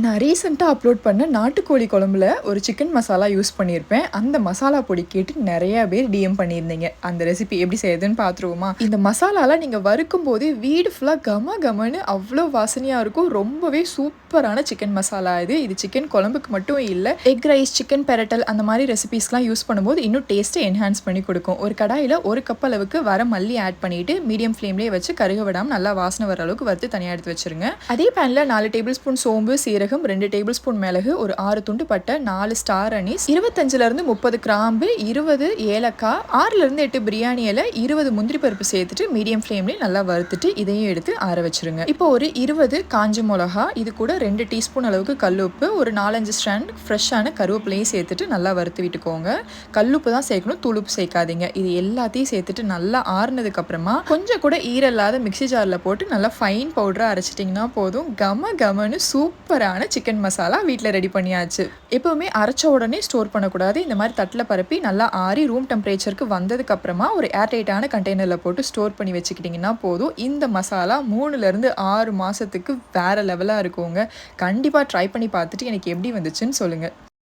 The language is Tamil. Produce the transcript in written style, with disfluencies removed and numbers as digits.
நான் ரீசெண்டா அப்லோட் பண்ண நாட்டுக்கோழி குழம்புல ஒரு சிக்கன் மசாலா யூஸ் பண்ணியிருப்பேன். அந்த மசாலா பொடி கேட்டு நெறைய பேர் டிஎம் பண்ணியிருந்தீங்க. அந்த ரெசிபி எப்படி செய்யுதுன்னு பார்த்துருவோமா? இந்த மசாலாலாம் நீங்க வறுக்கும்போது வீடு ஃபுல்லா கம கமன்னு அவ்ளோ வாசனையா இருக்கும். ரொம்பவே சூப்பரான சிக்கன் மசாலா இது. இது சிக்கன் குழம்புக்கு மட்டும் இல்ல. எக் ரைஸ், சிக்கன் பெரட்டல் அந்த மாரி ரெசிபீஸ்லாம் யூஸ் பண்ணும்போது இன்னும் டேஸ்ட்ட என்ஹான்ஸ் பண்ணி குடுக்கும். ஒரு கடாயில 1 கப் அளவுக்கு வர மல்லி ஆட் பண்ணிட்டு மீடியம் ஃப்ளேம்லயே வச்சு கருக விடாம நல்லா வாசனை வர அளவுக்கு வறுத்து தனியா எடுத்து வச்சுருங்க. அதே பேன்ல 4 டேபிள் ஸ்பூன் சோம்பு, சீரகம், 2 டேபிள் ஸ்பூன் மிளகு, ஒரு 6 துண்டு பட்டை, 4 ஸ்டார் அனீஸ், 25ல இருந்து 30 கிராம்பு, 20 ஏலக்காய், 6ல இருந்து 8 பிரியாணி இலை, 20 முந்திரி பருப்பு சேர்த்துட்டு மீடியம் ஃப்ளேம்லயே நல்லா வறுத்துட்டு இதையும் எடுத்து ஆற வச்சிருங்க. இப்போ ஒரு 20 காஞ்ச மிளகா, இது கூட 2 டீஸ்பூன் அளவுக்கு கல்லுப்பு, ஒரு 4-5 ஸ்டாண்ட் ஃப்ரெஷ்ஷான கருவேப்பிலையும் சேர்த்துட்டு நல்லா வறுத்து விட்டுக்கோங்க. கல்லுப்பு தான் சேர்க்கணும், தூளுப்பு சேர்க்காதீங்க. இது எல்லாத்தையும் சேர்த்துட்டு நல்லா ஆறுனதுக்கு அப்புறமா கொஞ்சம் கூட ஈரம் இல்லாத மிக்ஸி ஜாரில் போட்டு நல்லா ஃபைன் பவுடராக அரைச்சிட்டிங்கன்னா போதும். கம கமன்னு சூப்பரான சிக்கன் மசாலா வீட்டில் ரெடி பண்ணியாச்சு. எப்பவுமே அரைச்ச உடனே ஸ்டோர் பண்ணக்கூடாது. இந்த மாதிரி தட்டில் பரப்பி நல்லா ஆறி ரூம் டெம்பரேச்சருக்கு வந்ததுக்கு அப்புறமா ஒரு ஏர்டைட்டான கண்டெய்னரில் போட்டு ஸ்டோர் பண்ணி வச்சுக்கிட்டிங்கன்னா போதும். இந்த மசாலா 3ல இருந்து 6 மாசத்துக்கு வேற லெவலாக இருக்குங்க. கண்டிப்பாக ட்ரை பண்ணி பார்த்துட்டு எனக்கு எப்படி வந்துச்சுன்னு சொல்லுங்கள்.